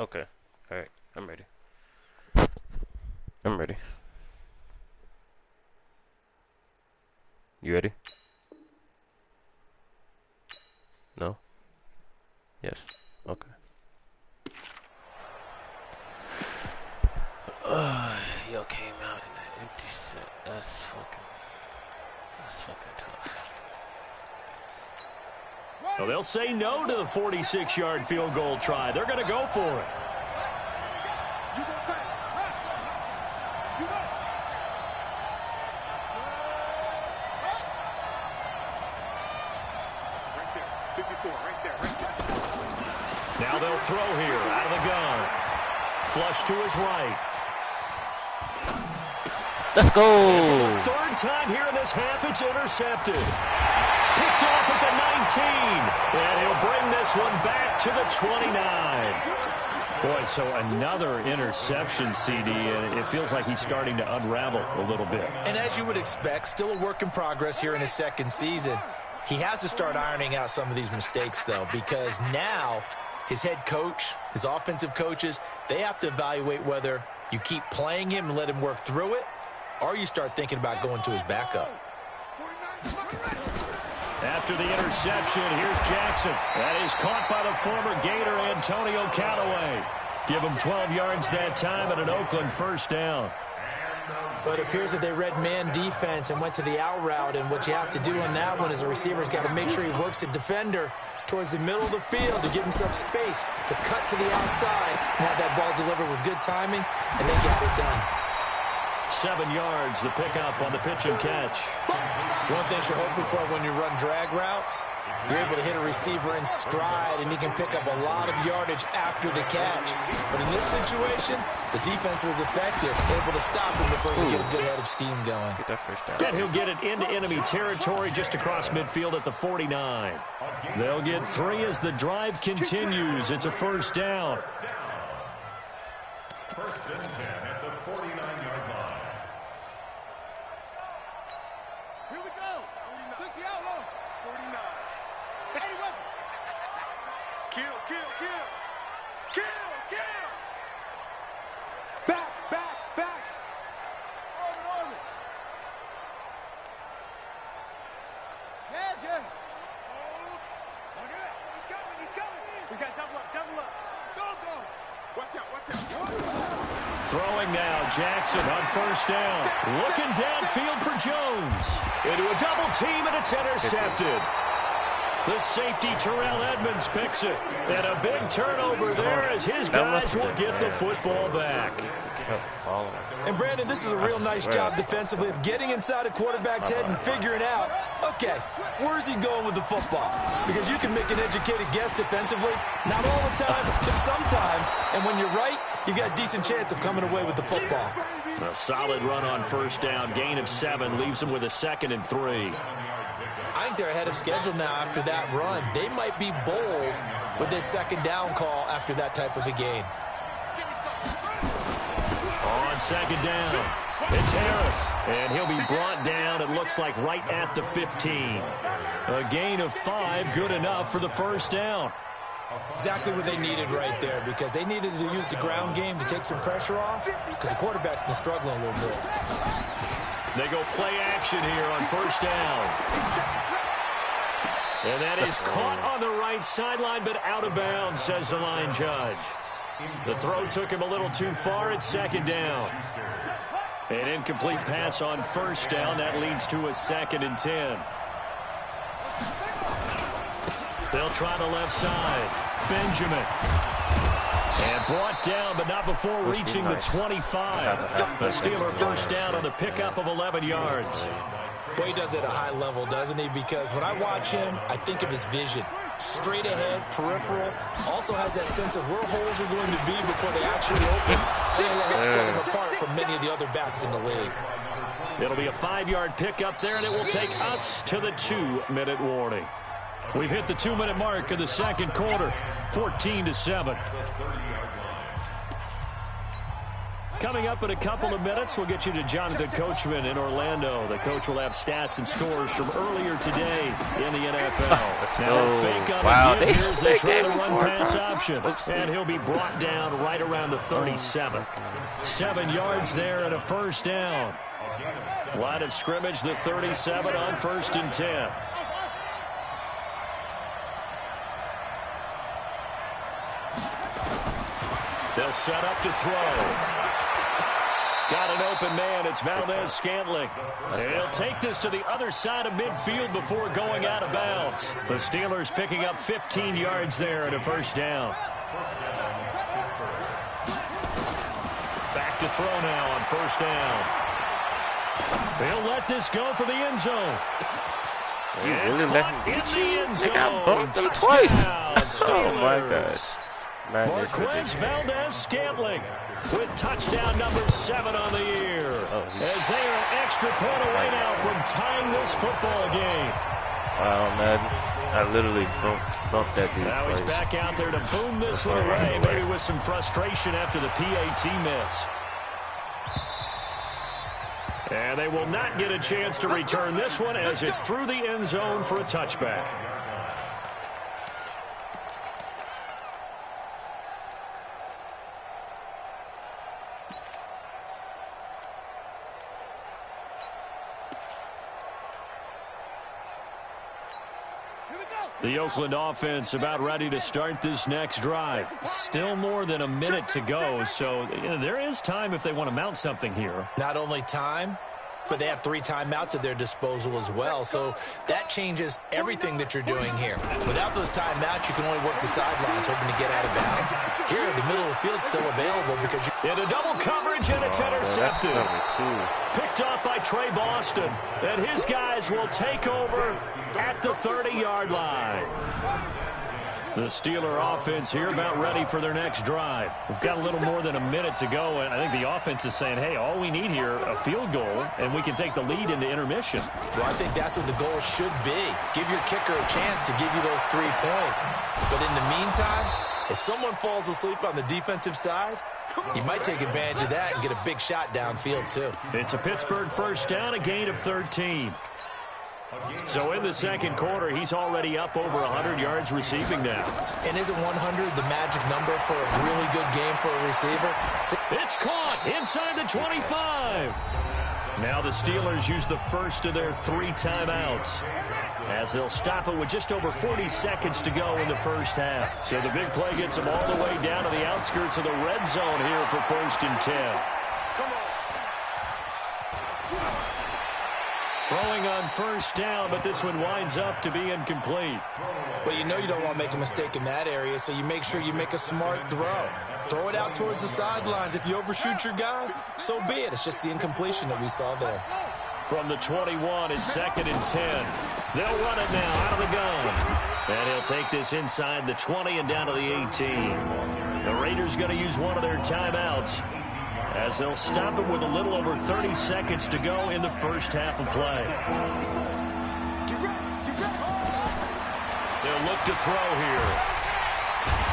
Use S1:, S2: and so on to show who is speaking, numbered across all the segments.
S1: Okay. All right. I'm ready. I'm ready. You ready? No? Yes. Okay. Yo came out in an empty set. That's fucking tough.
S2: So they'll say no to the 46-yard field goal try. They're going to go for it. Now they'll throw here out of the gun. Flush to his right.
S1: Let's go.
S2: And for the third time here in this half, it's intercepted. Picked off at the 19. And he'll bring this one back to the 29. Boy, so another interception, CD, and it feels like he's starting to unravel a little bit.
S3: And as you would expect, still a work in progress here in his second season. He has to start ironing out some of these mistakes, though, because now his head coach, his offensive coaches, they have to evaluate whether you keep playing him and let him work through it, or you start thinking about going to his backup.
S2: After the interception, here's Jackson. That is caught by the former Gator, Antonio Callaway. Give him 12 yards that time and an Oakland first down.
S3: But it appears that they read man defense and went to the out route, and what you have to do on that one is a receiver's got to make sure he works a defender towards the middle of the field to give himself space to cut to the outside and have that ball delivered with good timing, and they got it done.
S2: 7 yards, the pickup on the pitch and catch.
S3: One thing you're hoping for when you run drag routes, you're able to hit a receiver in stride, and he can pick up a lot of yardage after the catch. But in this situation, the defense was effective, able to stop him before he could get a good head of steam going.
S1: Get that first down.
S2: And he'll get it into enemy territory just across midfield at the 49. They'll get 3 as the drive continues. It's a first down.
S4: First and 10 at the 49-yard line.
S5: Here we go. 60 out low. 49. 81. Kill, kill, kill. Kill, kill. Back, back, back. Orbit, orbit. Yeah. Hold. Look at it. He's coming, he's coming. We got double up, double up. Go. Watch out, watch out.
S2: Throwing now, Jackson on first down. Looking downfield for Jones. Into a double team, and it's intercepted. The safety, Terrell Edmonds, picks it. And a big turnover there as his guys will get the football back.
S3: And, Brandon, this is a real nice job defensively of getting inside a quarterback's head and figuring out, okay, where's he going with the football? Because you can make an educated guess defensively, not all the time, but sometimes. And when you're right, you've got a decent chance of coming away with the football.
S2: A solid run on first down. Gain of 7 leaves him with a 2nd and 3.
S3: I think they're ahead of schedule now after that run. They might be bold with this second down call after that type of a gain.
S2: On second down, it's Harris, and he'll be brought down, it looks like, right at the 15. A gain of 5, good enough for the first down.
S3: Exactly what they needed right there, because they needed to use the ground game to take some pressure off, because the quarterback's been struggling a little bit.
S2: They go play action here on first down. And that is caught on the right sideline, but out of bounds, says the line judge. The throw took him a little too far at second down. An incomplete pass on first down. That leads to a 2nd and 10. They'll try the left side. Benjamin. And brought down, but not before reaching the 25. The Steeler first down on the pickup of 11 yards.
S3: Boy, he does it at a high level, doesn't he? Because when I watch him, I think of his vision. Straight ahead, peripheral. Also has that sense of where holes are going to be before they actually open. They'll help set him apart from many of the other backs in the league.
S2: It'll be a 5-yard pickup there, and it will take us to the 2-minute warning. We've hit the 2-minute mark of the second quarter, 14-7. Coming up in a couple of minutes, we'll get you to Jonathan Coachman in Orlando. The coach will have stats and scores from earlier today in the NFL. Now, fake on a give. Here's the try to run pass option. And he'll be brought down right around the 37. 7 yards there and a first down. Line of scrimmage, the 37 on 1st and 10. They'll set up to throw. Got an open man. It's Valdez-Scantling. He'll take this to the other side of midfield before going out of bounds. The Steelers picking up 15 yards there and a first down. Back to throw now on 1st down. They'll let this go for the end zone.
S1: You really let him beat you? They got bumped him twice. Oh, my gosh. Man,
S2: Marquez Valdez-Scantling with touchdown number 7 on the year. As they are an extra point away now from tying this football game.
S1: Wow, man. I literally bumped that dude.
S2: Now he's back out there to boom this one away, maybe with some frustration after the PAT miss. And they will not get a chance to return this one as it's through the end zone for a touchback. The Oakland offense about ready to start this next drive. Still more than a minute to go, so there is time if they want to mount something here.
S3: Not only time, but they have 3 timeouts at their disposal as well, so that changes everything that you're doing here. Without those timeouts, you can only work the sidelines, hoping to get out of bounds. Here, the middle of the field is still available because you...
S2: In a double coverage, and it's intercepted. Picked off by Trey Boston, and his guys will take over at the 30-yard line. The Steeler offense here about ready for their next drive. We've got a little more than a minute to go, and I think the offense is saying, hey, all we need here, a field goal, and we can take the lead into intermission.
S3: Well, I think that's what the goal should be. Give your kicker a chance to give you those 3 points. But in the meantime, if someone falls asleep on the defensive side, you might take advantage of that and get a big shot downfield, too.
S2: It's a Pittsburgh first down, a gain of 13. So in the second quarter, he's already up over 100 yards receiving now.
S3: And isn't 100 the magic number for a really good game for a receiver?
S2: It's caught inside the 25. Now the Steelers use the first of their 3 timeouts as they'll stop it with just over 40 seconds to go in the first half. So the big play gets them all the way down to the outskirts of the red zone here for 1st and 10. Throwing on first down, but this one winds up to be incomplete.
S3: Well, you know you don't want to make a mistake in that area, so you make sure you make a smart throw. Throw it out towards the sidelines. If you overshoot your guy, so be it. It's just the incompletion that we saw there.
S2: From the 21, it's 2nd and 10. They'll run it now out of the gun. And he'll take this inside the 20 and down to the 18. The Raiders going to use one of their timeouts as they'll stop it with a little over 30 seconds to go in the first half of play. They'll look to throw here.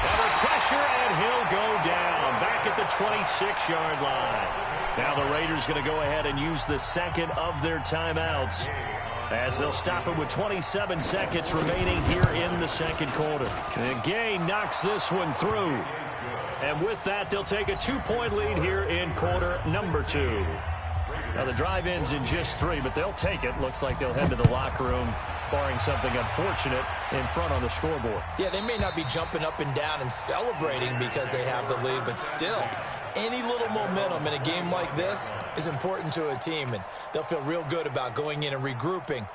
S2: Under pressure, and he'll go down back at the 26-yard line. Now the Raiders going to go ahead and use the second of their timeouts as they'll stop it with 27 seconds remaining here in the second quarter. And Gay knocks this one through. And with that, they'll take a 2-point lead here in quarter number 2. Now, the drive ends in just 3, but they'll take it. Looks like they'll head to the locker room, barring something unfortunate in front on the scoreboard.
S3: Yeah, they may not be jumping up and down and celebrating because they have the lead, but still, any little momentum in a game like this is important to a team, and they'll feel real good about going in and regrouping,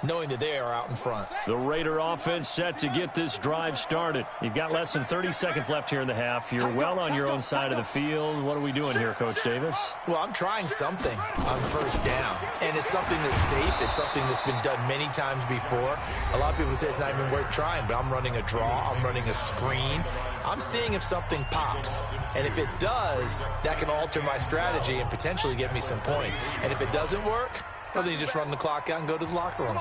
S3: knowing that they are out in front.
S2: The Raider offense set to get this drive started. You've got less than 30 seconds left here in the half. You're well on your own side of the field. What are we doing here, Coach Davis?
S3: Well, I'm trying something on first down, and it's something that's safe. It's something that's been done many times before. A lot of people say it's not even worth trying, but I'm running a draw. I'm running a screen. I'm seeing if something pops, and if it does, that can alter my strategy and potentially get me some points. And if it doesn't work, well, then you just run the clock out and go to the locker room.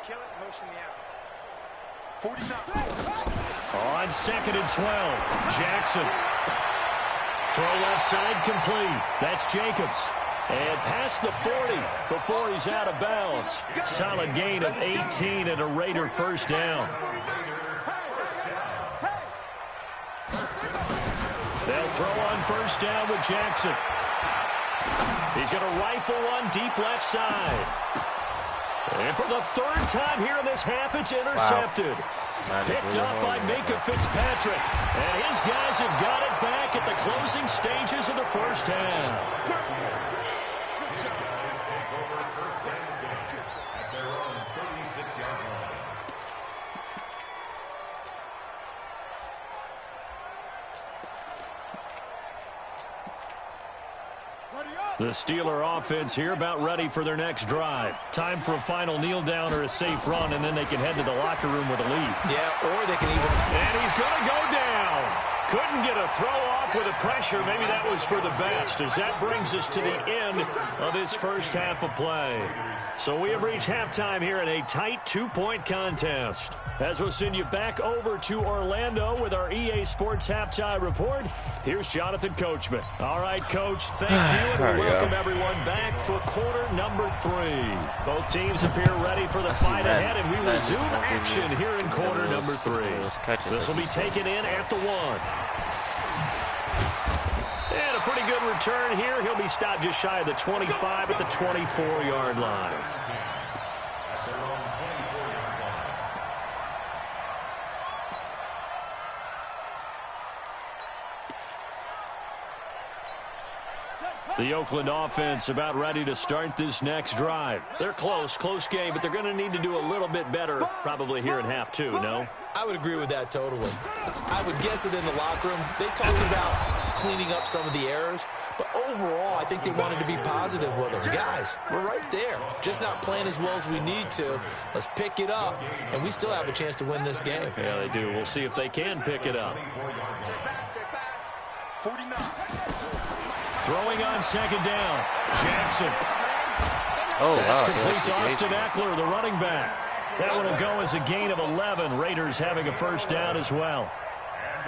S5: Kill it, motion me out. 49.
S2: On 2nd and 12, Jackson. Throw left side complete. That's Jacobs. And past the 40 before he's out of bounds. Solid gain of 18 and a Raider first down. They'll throw on first down with Jackson. He's going to rifle one deep left side. And for the 3rd time here in this half, it's intercepted. Wow. Picked up by Minkah Fitzpatrick. And his guys have got it back at the closing stages of the first half. The Steeler offense here about ready for their next drive. Time for a final kneel down or a safe run, and then they can head to the locker room with a lead.
S3: Yeah, or they can even...
S2: And he's going to go down. Couldn't get a throw off with the pressure. Maybe that was for the best, as that brings us to the end of this first half of play. So we have reached halftime here in a tight 2-point contest. As we'll send you back over to Orlando with our EA Sports Halftime Report, here's Jonathan Coachman. All right, Coach, thank you, and welcome everyone back for quarter number 3. Both teams appear ready for the fight ahead, and we resume action here in quarter number 3. This will be taken in at the 1. And a pretty good return here. He'll be stopped just shy of the 25 at the 24-yard line. The Oakland offense about ready to start this next drive. They're close game, but they're going to need to do a little bit better probably here in half 2, no?
S3: I would agree with that totally. I would guess that in the locker room, they talked about cleaning up some of the errors, but overall, I think they wanted to be positive with them. Guys, we're right there. Just not playing as well as we need to. Let's pick it up, and we still have a chance to win this game.
S2: Yeah, they do. We'll see if they can pick it up.
S5: 49.
S2: Throwing on 2nd down, Jackson.
S1: Oh,
S2: that's
S1: wow,
S2: complete to Austin Eckler, the running back. That one will go as a gain of 11. Raiders having a first down as well.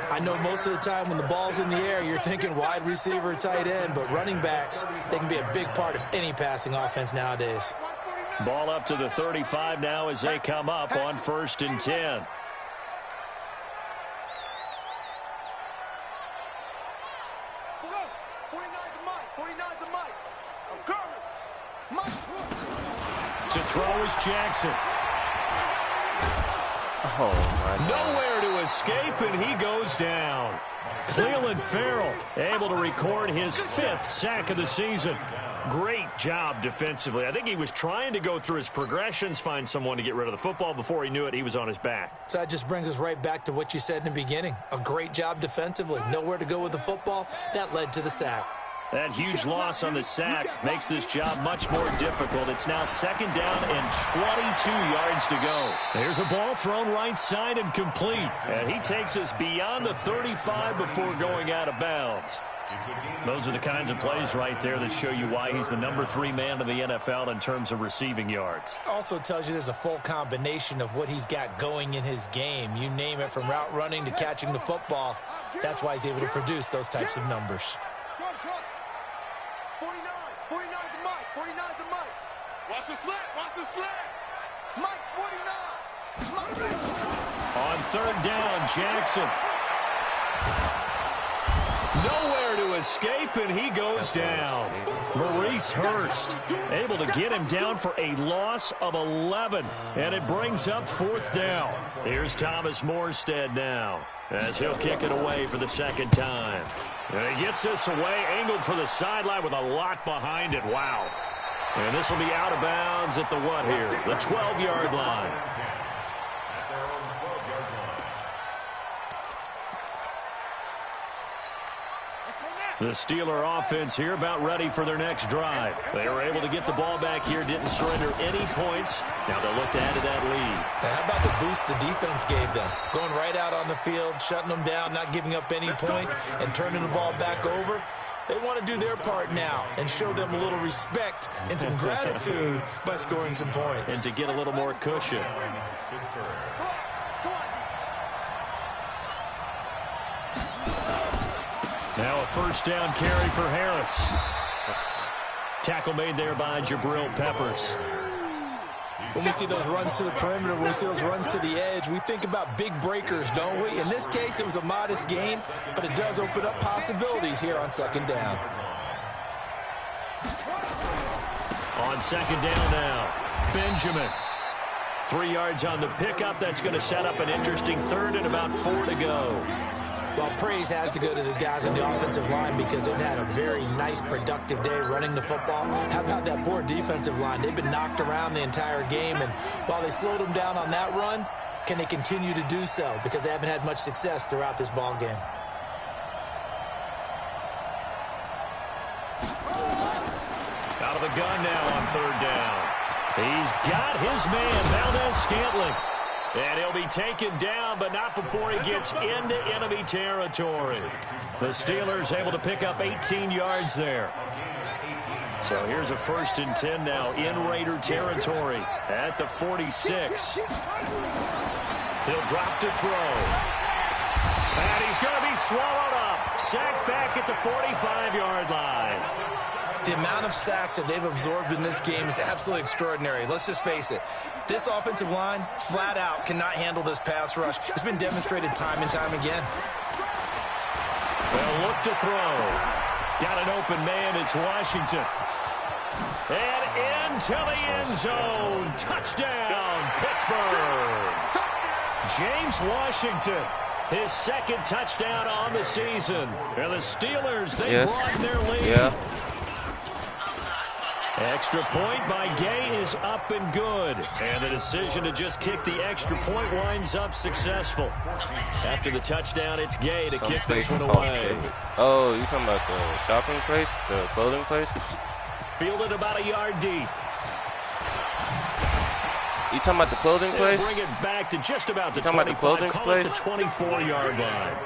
S3: I know most of the time when the ball's in the air, you're thinking wide receiver, tight end, but running backs, they can be a big part of any passing offense nowadays.
S2: Ball up to the 35 now as they come up on 1st and 10. To throw is Jackson.
S1: Oh, my God.
S2: Nowhere to escape, and he goes down. Clelin Ferrell able to record his 5th sack of the season. Great job defensively. I think he was trying to go through his progressions, find someone to get rid of the football. Before he knew it, he was on his back.
S3: So that just brings us right back to what you said in the beginning. A great job defensively. Nowhere to go with the football. That led to the sack.
S2: That huge loss on the sack makes this job much more difficult. It's now 2nd down and 22 yards to go. There's a ball thrown right side and complete. And he takes us beyond the 35 before going out of bounds. Those are the kinds of plays right there that show you why he's the number 3 man in the NFL in terms of receiving yards.
S3: Also tells you there's a full combination of what he's got going in his game. You name it, from route running to catching the football. That's why he's able to produce those types of numbers.
S5: 49 to Mike. 49 to Mike. Watch the slant. Watch the slant. Mike's 49.
S2: On 3rd down, Jackson. Nowhere to escape, and he goes down. Maurice Hurst able to get him down for a loss of 11, and it brings up 4th down. Here's Thomas Morstead now, as he'll kick it away for the 2nd time. And he gets this away, angled for the sideline with a lot behind it. Wow. And this will be out of bounds at the what here? The 12-yard line. The Steeler offense here about ready for their next drive. They were able to get the ball back here, didn't surrender any points. Now they'll look to add to that lead.
S3: Now, how about the boost the defense gave them? Going right out on the field, shutting them down, not giving up any points, and turning the ball back over. They want to do their part now and show them a little respect and some gratitude by scoring some points.
S2: And to get a little more cushion. Now a first down carry for Harris. Tackle made there by Jabril Peppers.
S3: When we see those runs to the perimeter, when we see those runs to the edge, we think about big breakers, don't we? In this case, it was a modest gain, but it does open up possibilities here on second down.
S2: On second down now, Benjamin. 3 yards on the pickup. That's going to set up an interesting third and about 4 to go.
S3: Well, praise has to go to the guys on the offensive line because they've had a very nice, productive day running the football. How about that poor defensive line? They've been knocked around the entire game, and while they slowed them down on that run, can they continue to do so? Because they haven't had much success throughout this ball game.
S2: Out of the gun now on third down. He's got his man, Valdez-Scantling. And he'll be taken down, but not before he gets into enemy territory. The Steelers able to pick up 18 yards there. So here's a 1st and 10 now in Raider territory at the 46. He'll drop to throw. And he's going to be swallowed up. Sacked back at the 45-yard line.
S3: The amount of sacks that they've absorbed in this game is absolutely extraordinary. Let's just face it. This offensive line, flat out, cannot handle this pass rush. It's been demonstrated time and time again.
S2: They'll look to throw. Got an open man. It's Washington. And into the end zone. Touchdown, Pittsburgh. James Washington. His 2nd touchdown on the season. And the Steelers, they broaden their lead.
S1: Yeah.
S2: Extra point by Gay is up and good. And the decision to just kick the extra point winds up successful. After the touchdown, it's Gay to kick this one away.
S1: Oh, you talking about the shopping place? The clothing place?
S2: Fielded about a yard deep.
S1: You talking about the clothing place?
S2: They'll bring it back to just about the 25.
S1: Call it the
S2: 24-yard line.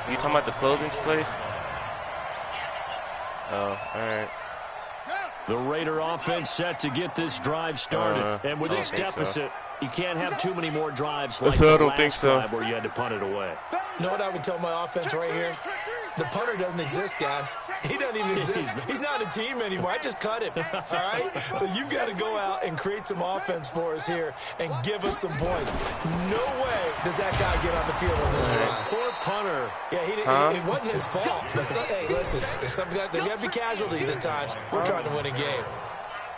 S1: You talking about the clothing place? Oh, all right.
S2: The Raider offense set to get this drive started. And with this deficit, you can't have too many more drives like the last drive where you had to punt it away.
S3: You know what I would tell my offense right here? The punter doesn't exist, guys. He doesn't even exist. He's not a team anymore. I just cut him, all right? So you've got to go out and create some offense for us here and give us some points. No way does that guy get on the field on this drive.
S2: Poor punter.
S3: Yeah, it wasn't his fault. But hey, listen, there's got to be casualties at times. We're trying to win a game.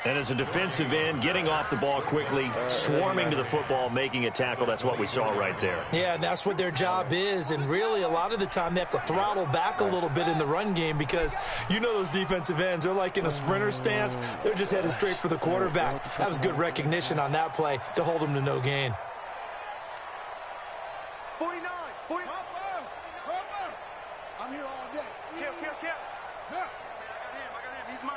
S2: And as a defensive end, getting off the ball quickly, swarming to the football, making a tackle, that's what we saw right there.
S3: Yeah, and that's what their job is. And really, a lot of the time, they have to throttle back a little bit in the run game because you know those defensive ends, they're like in a sprinter stance. They're just headed straight for the quarterback. That was good recognition on that play to hold them to no gain.
S5: 49. I'm here all day. Kill. Yeah. I got him. He's mine.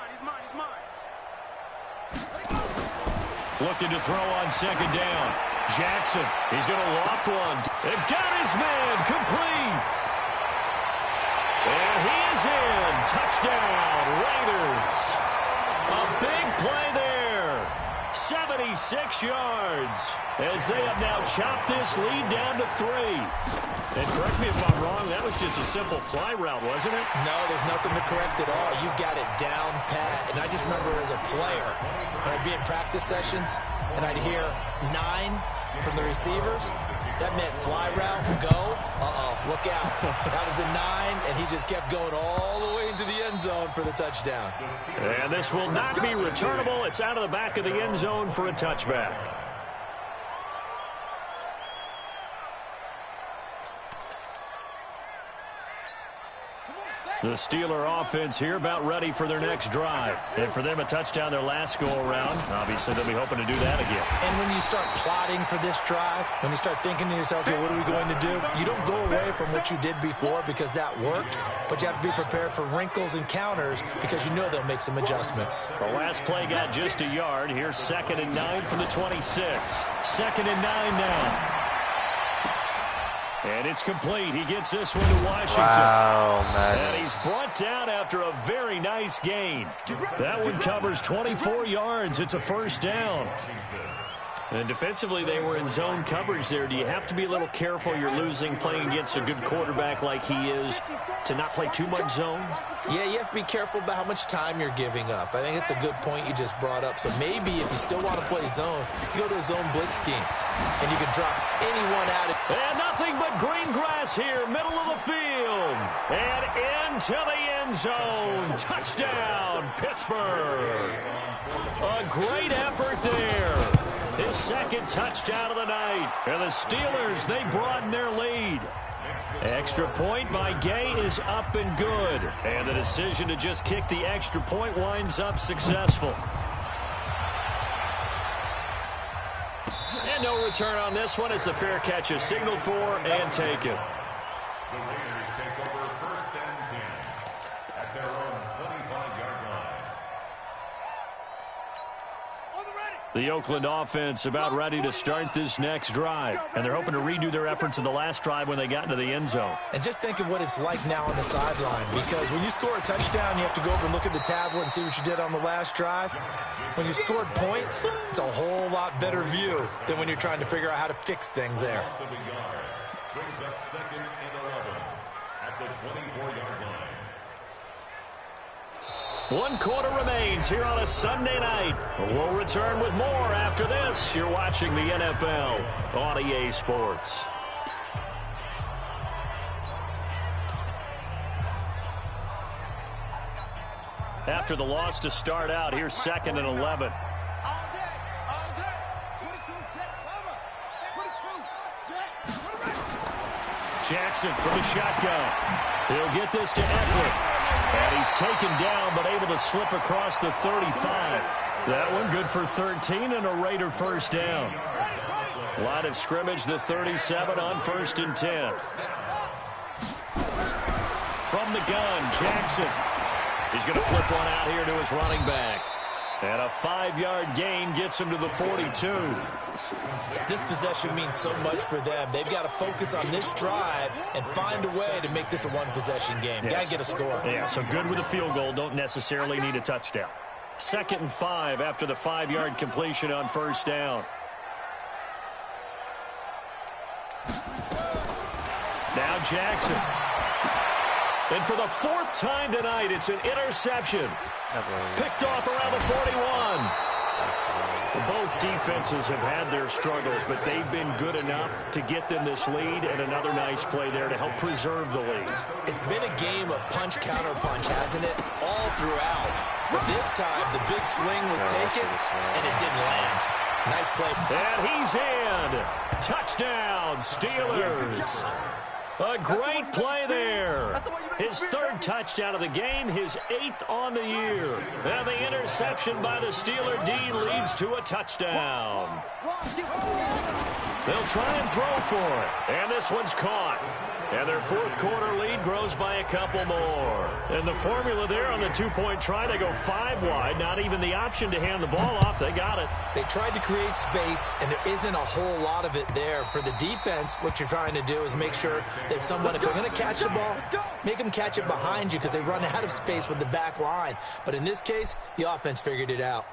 S2: Looking to throw on second down. Jackson, he's going to loft one. And got his man complete. And he is in. Touchdown, Raiders. A big play there. 76 yards. As they have now chopped this lead down to 3. And correct me if I'm wrong, that was just a simple fly route, wasn't it?
S3: No, there's nothing to correct at all. You've got it down pat. And I just remember as a player, when I'd be in practice sessions, and I'd hear 9 from the receivers, that meant fly route, go, look out. That was the 9, and he just kept going all the way into the end zone for the touchdown.
S2: And this will not be returnable. It's out of the back of the end zone for a touchback. The Steeler offense here about ready for their next drive. And for them, a touchdown their last go-around. Obviously, they'll be hoping to do that again.
S3: And when you start plotting for this drive, when you start thinking to yourself, okay, what are we going to do? You don't go away from what you did before because that worked, but you have to be prepared for wrinkles and counters because you know they'll make some adjustments.
S2: The last play got just a yard. Here's 2nd and 9 from the 26. 2nd and 9 now. And it's complete. He gets this one to Washington.
S1: Wow, man.
S2: And he's brought down after a very nice gain. That one covers 24 yards. It's a first down. And defensively, they were in zone coverage there. Do you have to be a little careful? You're losing playing against a good quarterback like he is to not play too much zone?
S3: Yeah, you have to be careful about how much time you're giving up. I think it's a good point you just brought up. So maybe if you still want to play zone, you go to a zone blitz scheme, and you can drop anyone out.
S2: And nothing but green grass here, middle of the field. And into the end zone. Touchdown, Pittsburgh. A great effort there. His second touchdown of the night. And the Steelers, they broaden their lead. Extra point by Gay is up and good. And the decision to just kick the extra point winds up successful. And no return on this one as the fair catch is signaled for and taken.
S4: The Raiders take over 1st and 10 at their own 25-yard line.
S2: The Oakland offense about ready to start this next drive. And they're hoping to redo their efforts in the last drive when they got into the end zone.
S3: And just think of what it's like now on the sideline, because when you score a touchdown, you have to go over and look at the tablet and see what you did on the last drive. When you scored points, it's a whole lot better view than when you're trying to figure out how to fix things there.
S4: Brings up 2nd and 11 at the 24-yard line.
S2: 1 quarter remains here on a Sunday night. We'll return with more after this. You're watching the NFL on EA Sports. After the loss to start out, here's 2nd and 11. Jackson from the shotgun. He'll get this to Eckler. And he's taken down, but able to slip across the 35. That one good for 13 and a Raider first down. Line of scrimmage, the 37 on 1st and 10. From the gun, Jackson. He's going to flip one out here to his running back. And a 5-yard gain gets him to the 42.
S3: This possession means so much for them. They've got to focus on this drive and find a way to make this a one-possession game.
S2: Yes.
S3: Got to get a score.
S2: Yeah, so good with a field goal. Don't necessarily need a touchdown. 2nd and 5 after the 5-yard completion on 1st down. Now Jackson. And for the 4th time tonight, it's an interception. Picked off around the 41. Both defenses have had their struggles, but they've been good enough to get them this lead, and another nice play there to help preserve the lead.
S3: It's been a game of punch-counter-punch, hasn't it? All throughout. But this time, the big swing was taken, and it didn't land. Nice play.
S2: And he's in. Touchdown, Steelers. A great play there. His 3rd touchdown of the game, his 8th on the year. And the interception by the Steeler D leads to a touchdown. They'll try and throw for it. And this one's caught. And their 4th quarter lead grows by a couple more. And the formula there on the 2-point try to go 5 wide. Not even the option to hand the ball off. They got it.
S3: They tried to create space, and there isn't a whole lot of it there. For the defense, what you're trying to do is make sure that someone, if they're going to catch the ball, make them catch it behind you because they run out of space with the back line. But in this case, the offense figured it out.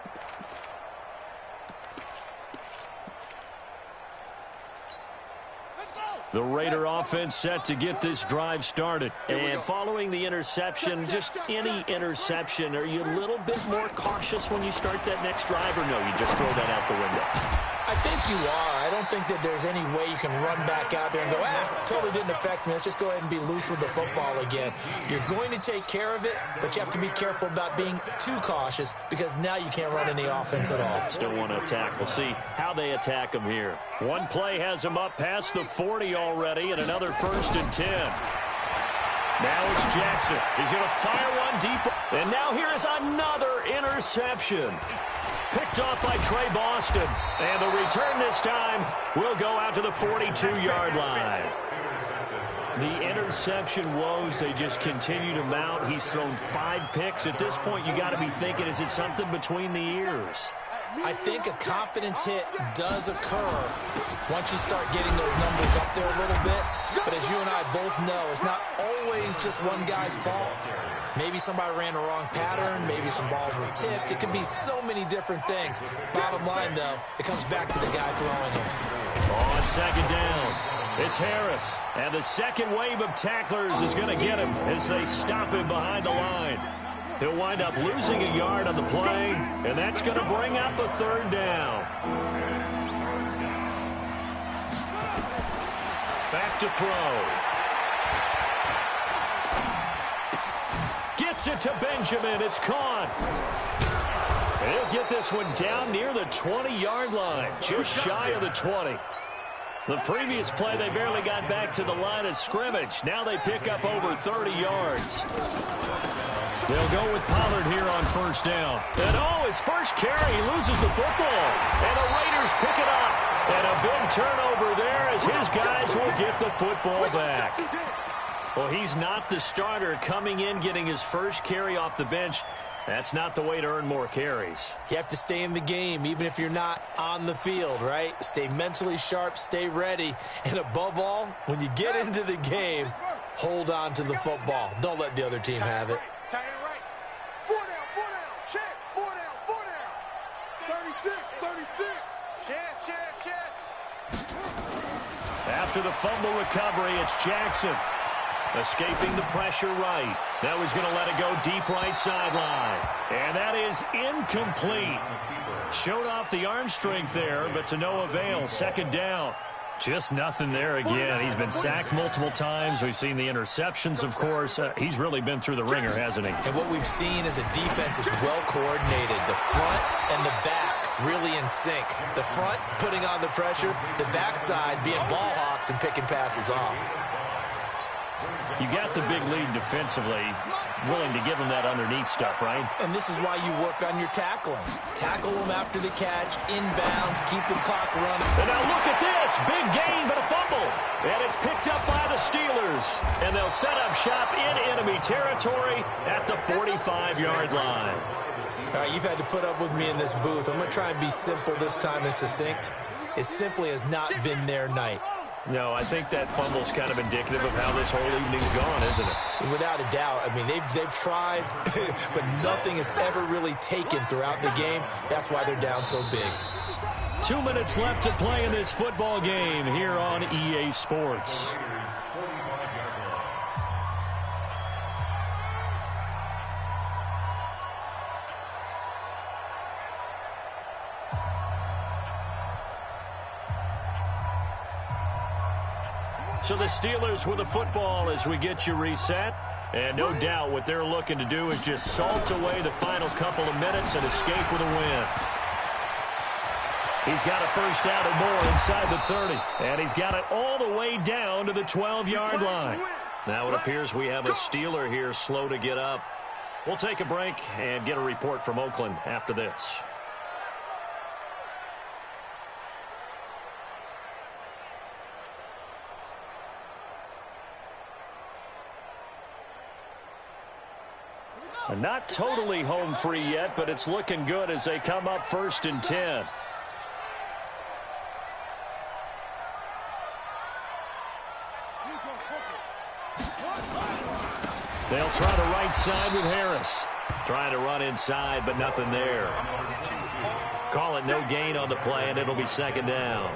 S2: The Raider offense set to get this drive started. And following the interception, just any interception, are you a little bit more cautious when you start that next drive, or no, you just throw that out the window?
S3: I think you are. I don't think that there's any way you can run back out there and go, totally didn't affect me. Let's just go ahead and be loose with the football again. You're going to take care of it, but you have to be careful about being too cautious because now you can't run any offense at all.
S2: Still want to attack. We'll see how they attack them here. One play has them up past the 40 already, and another 1st and 10. Now it's Jackson. He's going to fire one deep. And now here is another interception. Picked off by Trey Boston. And the return this time will go out to the 42-yard line. The interception woes, they just continue to mount. He's thrown 5 picks. At this point, you got to be thinking, is it something between the ears?
S3: I think a confidence hit does occur once you start getting those numbers up there a little bit. But as you and I both know, it's not always just one guy's fault. Maybe somebody ran the wrong pattern. Maybe some balls were tipped. It could be so many different things. Bottom line, though, it comes back to the guy throwing them.
S2: On second down, it's Harris. And the second wave of tacklers is going to get him as they stop him behind the line. He'll wind up losing a yard on the play, and that's going to bring up a third down. Back to throw. Gets it to Benjamin. It's caught. And he'll get this one down near the 20-yard line, just shy of the 20. The previous play, they barely got back to the line of scrimmage. Now they pick up over 30 yards. They'll go with Pollard here on first down. And his first carry, he loses the football. And the Raiders pick it up. And a big turnover there as his guys will get the football back. Well, he's not the starter coming in, getting his first carry off the bench. That's not the way to earn more carries.
S3: You have to stay in the game, even if you're not on the field, right? Stay mentally sharp, stay ready. And above all, when you get into the game, hold on to the football. Don't let the other team have it.
S5: Tight end right. 4 down, check. 4 down. 36. Check.
S2: After the fumble recovery, it's Jackson. Escaping the pressure right. Now he's going to let it go deep right sideline. And that is incomplete. Showed off the arm strength there, but to no avail. Second down. Just nothing there again. He's been sacked multiple times. We've seen the interceptions, of course. He's really been through the ringer, hasn't he?
S3: And what we've seen is a defense is well coordinated. The front and the back really in sync. The front putting on the pressure. The backside being ball hawks and picking passes off.
S2: You got the big lead defensively, willing to give them that underneath stuff, right?
S3: And this is why you work on your tackling. Tackle them after the catch, inbounds, keep the clock running.
S2: And now look at this. Big gain, but a fumble. And it's picked up by the Steelers. And they'll set up shop in enemy territory at the 45-yard line.
S3: All right, you've had to put up with me in this booth. I'm going to try and be simple this time and succinct. It simply has not been their night.
S2: No, I think that fumble's kind of indicative of how this whole evening's gone, isn't it?
S3: Without a doubt. I mean, they've tried, but nothing is ever really taken throughout the game. That's why they're down so big.
S2: 2 minutes left to play in this football game here on EA Sports. So the Steelers with the football as we get you reset. And no doubt what they're looking to do is just salt away the final couple of minutes and escape with a win. He's got a first down and more inside the 30. And he's got it all the way down to the 12-yard line. Now it appears we have a Steeler here slow to get up. We'll take a break and get a report from Oakland after this. Not totally home free yet, but it's looking good as they come up 1st and 10. They'll try the right side with Harris. Trying to run inside, but nothing there. Call it no gain on the play, and it'll be second down.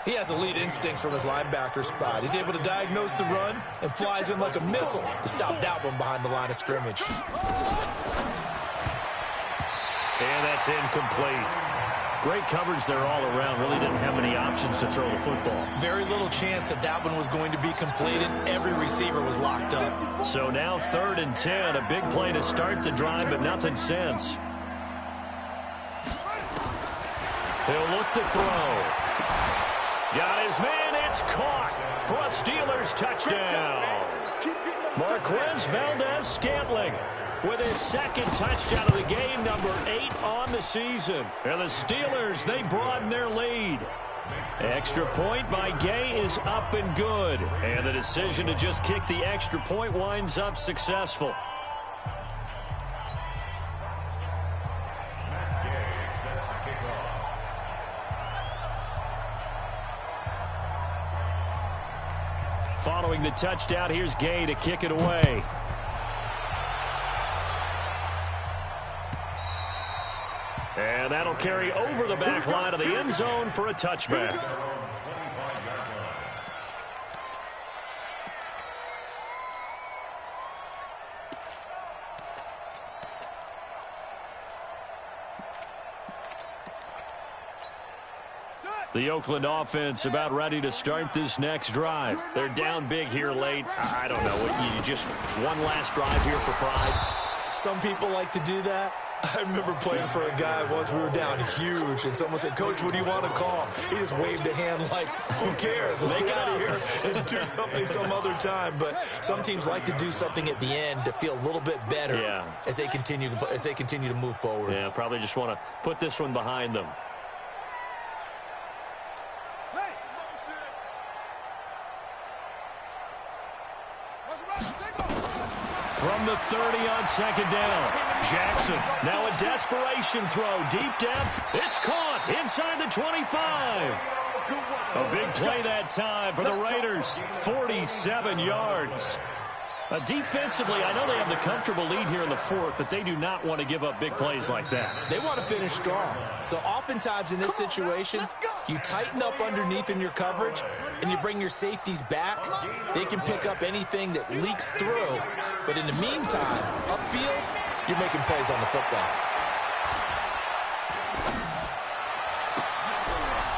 S3: He has elite instincts from his linebacker spot. He's able to diagnose the run and flies in like a missile to stop that one behind the line of scrimmage.
S2: And that's incomplete. Great coverage there all around. Really didn't have many options to throw the football.
S3: Very little chance that that one was going to be completed. Every receiver was locked up.
S2: So now 3rd and 10. A big play to start the drive, but nothing since. He'll look to throw. Got his man, it's caught for a Steelers touchdown. Marquez Valdez-Scantling with his second touchdown of the game, number 8 on the season. And the Steelers, they broaden their lead. Extra point by Gay is up and good. And the decision to just kick the extra point winds up successful.
S4: Matt Gay set
S2: Following the touchdown, here's Gay to kick it away. And that'll carry over the back line of the end zone for a touchback. The Oakland offense about ready to start this next drive. They're down big here late. I don't know. You just one last drive here for pride.
S3: Some people like to do that. I remember playing for a guy once. We were down huge, and someone said, "Coach, what do you want to call?" He just waved a hand like, "Who cares? Let's get out of here and do something some other time." But some teams like to do something at the end to feel a little bit better as they continue to move forward.
S2: Yeah, probably just want to put this one behind them. From the 30 on second down, Jackson. Now a desperation throw, deep depth. It's caught inside the 25. A big play that time for the Raiders. 47 yards. Defensively, I know they have the comfortable lead here in the fourth, but they do not want to give up big plays like that.
S3: They want to finish strong. So oftentimes in this situation, you tighten up underneath in your coverage, and you bring your safeties back. They can pick up anything that leaks through. But in the meantime, upfield, you're making plays on the football.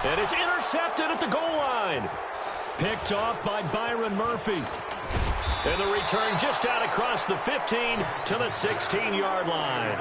S2: And it's intercepted at the goal line. Picked off by Byron Murphy. And the return just out across the 15 to the 16-yard line.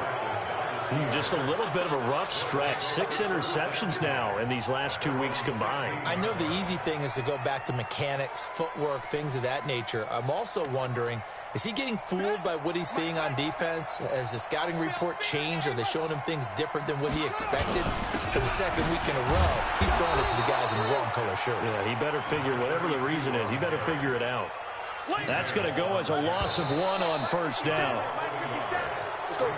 S2: Just a little bit of a rough stretch. 6 interceptions now in these last 2 weeks combined.
S3: I know the easy thing is to go back to mechanics, footwork, things of that nature. I'm also wondering, is he getting fooled by what he's seeing on defense? Has the scouting report changed? Are they showing him things different than what he expected? For the second week in a row, he's throwing it to the guys in the wrong color shirts.
S2: Yeah, he better figure, whatever the reason is, he better figure it out. That's going to go as a loss of 1 on first down.
S5: Let's go,